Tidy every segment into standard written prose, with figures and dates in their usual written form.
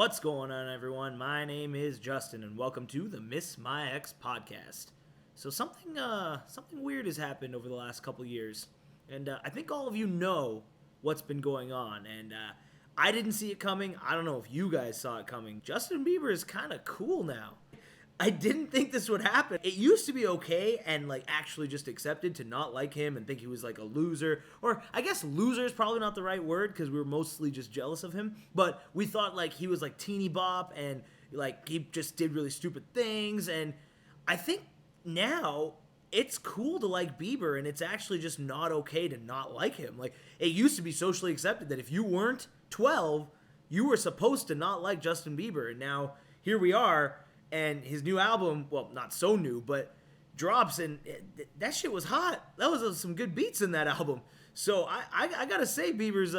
What's going on, everyone? My name is Justin, and welcome to the Miss My Ex podcast. So something weird has happened over the last couple years, and I think all of you know what's been going on. And I didn't see it coming. I don't know if you guys saw it coming. Justin Bieber is kind of cool now. I didn't think this would happen. It used to be okay and actually just accepted to not like him and think he was like a loser. Or I guess loser is probably not the right word because we were mostly just jealous of him. But we thought he was like teeny bop and he just did really stupid things. And I think now it's cool to like Bieber and it's actually just not okay to not like him. It used to be socially accepted that if you weren't 12, you were supposed to not like Justin Bieber. And now here we are. And his new album, well, not so new, but drops, and that shit was hot. That was some good beats in that album. So I gotta say, Bieber's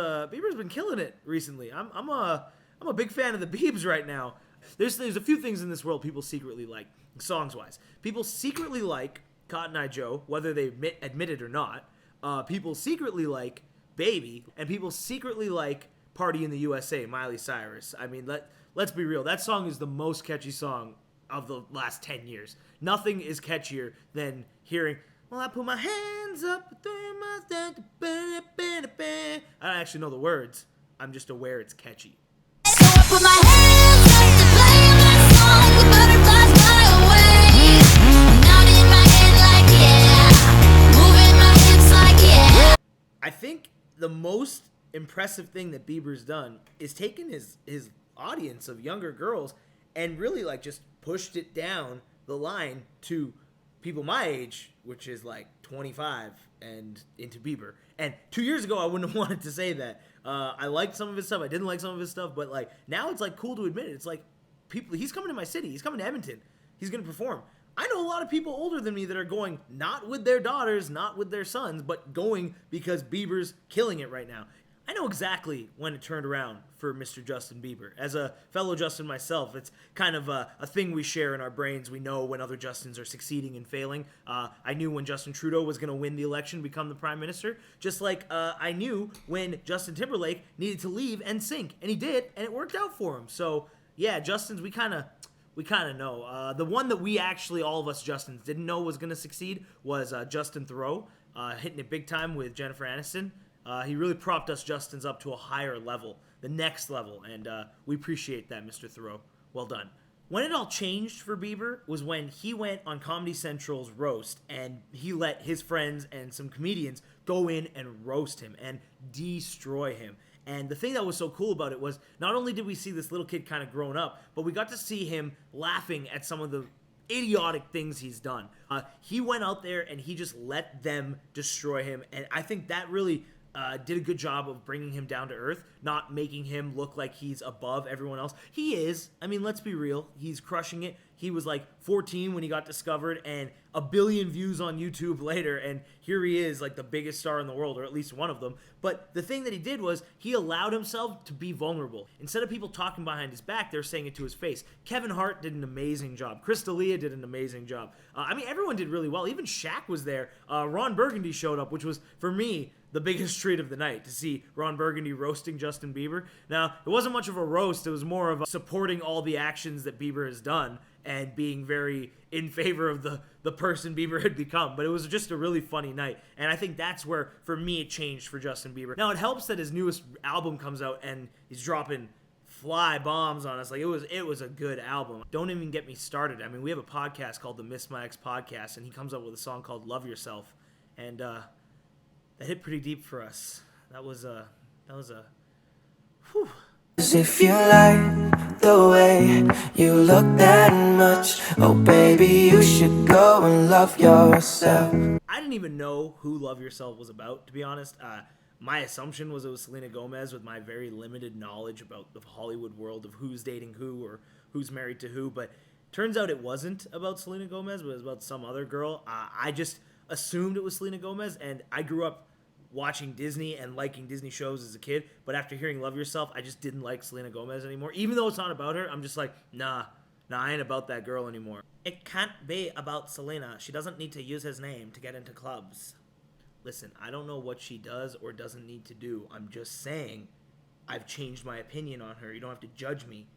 been killing it recently. I'm a big fan of the Biebs right now. There's a few things in this world people secretly like, songs wise. People secretly like Cotton Eye Joe, whether they admit it or not. People secretly like Baby, and people secretly like Party in the USA, Miley Cyrus. I mean, let's be real. That song is the most catchy song of the last 10 years. Nothing is catchier than hearing, well, I put my hands up, I don't actually know the words. I'm just aware it's catchy. So I put my hands up to play my song. The butterflies fly away. Nodding in my head like yeah. Moving my hips like yeah. I think the most impressive thing that Bieber's done is taken his audience of younger girls and really just pushed it down the line to people my age, which is 25 and into Bieber. And 2 years ago, I wouldn't have wanted to say that. I liked some of his stuff. I didn't like some of his stuff. But now it's cool to admit it. It's people. He's coming to my city. He's coming to Edmonton. He's going to perform. I know a lot of people older than me that are going not with their daughters, not with their sons, but going because Bieber's killing it right now. I know exactly when it turned around for Mr. Justin Bieber. As a fellow Justin myself, it's kind of a thing we share in our brains. We know when other Justins are succeeding and failing. I knew when Justin Trudeau was going to win the election, become the prime minister, just like I knew when Justin Timberlake needed to leave and sink, and he did, and it worked out for him. So yeah, Justins, we kind of know. The one that we actually, all of us Justins, didn't know was going to succeed was Justin Theroux, hitting it big time with Jennifer Aniston. He really propped us Justins up to a higher level, the next level, and we appreciate that, Mr. Theroux. Well done. When it all changed for Bieber was when he went on Comedy Central's roast, and he let his friends and some comedians go in and roast him and destroy him. And the thing that was so cool about it was not only did we see this little kid kind of grown up, but we got to see him laughing at some of the idiotic things he's done. He went out there and he just let them destroy him, and I think that really did a good job of bringing him down to earth, not making him look like he's above everyone else. He is. I mean, let's be real. He's crushing it. He was 14 when he got discovered, and a billion views on YouTube later, and here he is, the biggest star in the world, or at least one of them. But the thing that he did was he allowed himself to be vulnerable. Instead of people talking behind his back, they're saying it to his face. Kevin Hart did an amazing job. Chris D'Elia did an amazing job. Everyone did really well. Even Shaq was there. Ron Burgundy showed up, which was, for me, the biggest treat of the night, to see Ron Burgundy roasting Justin Bieber. Now, it wasn't much of a roast. It was more of supporting all the actions that Bieber has done and being very in favor of the person Bieber had become. But it was just a really funny night. And I think that's where, for me, it changed for Justin Bieber. Now, it helps that his newest album comes out and he's dropping fly bombs on us. It was a good album. Don't even get me started. We have a podcast called the Miss My Ex podcast, and he comes up with a song called Love Yourself. And that hit pretty deep for us. That was a whew. If you like the way you look that much, oh baby, you should go and love yourself. I didn't even know who Love Yourself was about, to be honest. My assumption was it was Selena Gomez, with my very limited knowledge about the Hollywood world of who's dating who or who's married to who. But turns out it wasn't about Selena Gomez, but it was about some other girl. I just assumed it was Selena Gomez, and I grew up watching Disney and liking Disney shows as a kid, but after hearing Love Yourself, I just didn't like Selena Gomez anymore. Even though it's not about her, I'm just nah, I ain't about that girl anymore. It can't be about Selena. She doesn't need to use his name to get into clubs. Listen, I don't know what she does or doesn't need to do. I'm just saying I've changed my opinion on her. You don't have to judge me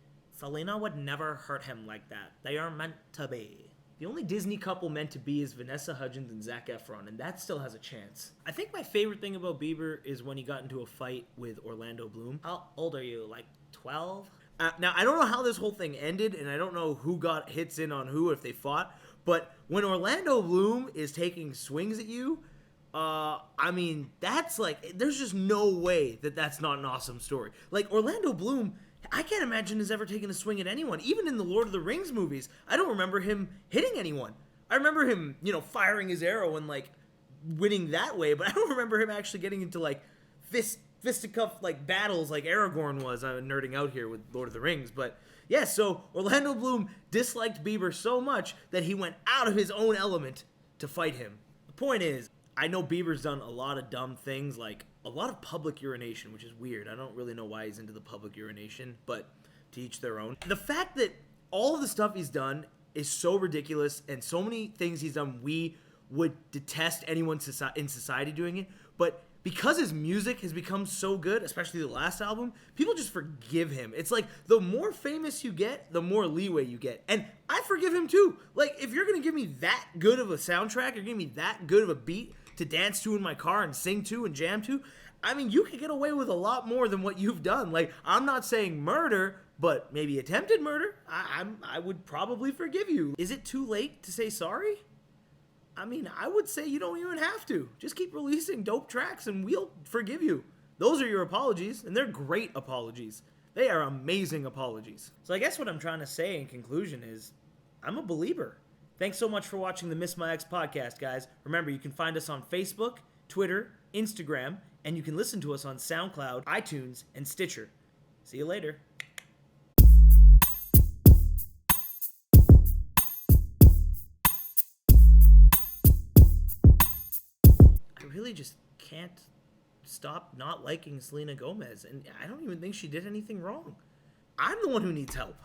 Selena would never hurt him like that. They are meant to be. The only Disney couple meant to be is Vanessa Hudgens and Zac Efron, and that still has a chance. I think my favorite thing about Bieber is when he got into a fight with Orlando Bloom. How old are you, like 12? Now, I don't know how this whole thing ended, and I don't know who got hits in on who if they fought, but when Orlando Bloom is taking swings at you, I mean, that's like, there's just no way that that's not an awesome story. Like, Orlando Bloom, I can't imagine has ever taken a swing at anyone. Even in the Lord of the Rings movies, I don't remember him hitting anyone. I remember him, firing his arrow and, like, winning that way, but I don't remember him actually getting into, like, fisticuff, like, battles like Aragorn was. I'm nerding out here with Lord of the Rings, but yeah, so Orlando Bloom disliked Bieber so much that he went out of his own element to fight him. The point is, I know Bieber's done a lot of dumb things, like a lot of public urination, which is weird. I don't really know why he's into the public urination, but to each their own. The fact that all of the stuff he's done is so ridiculous, and so many things he's done, we would detest anyone in society doing it, but because his music has become so good, especially the last album, people just forgive him. It's like, the more famous you get, the more leeway you get. And I forgive him too. Like, if you're gonna give me that good of a soundtrack, you're giving me that good of a beat to dance to in my car and sing to and jam to, I mean, you could get away with a lot more than what you've done. Like, I'm not saying murder, but maybe attempted murder, I would probably forgive you. Is it too late to say sorry? I mean, I would say you don't even have to. Just keep releasing dope tracks and we'll forgive you. Those are your apologies, and they're great apologies. They are amazing apologies. So I guess what I'm trying to say in conclusion is, I'm a believer. Thanks so much for watching the Miss My Ex podcast, guys. Remember, you can find us on Facebook, Twitter, Instagram, and you can listen to us on SoundCloud, iTunes, and Stitcher. See you later. I really just can't stop not liking Selena Gomez, and I don't even think she did anything wrong. I'm the one who needs help.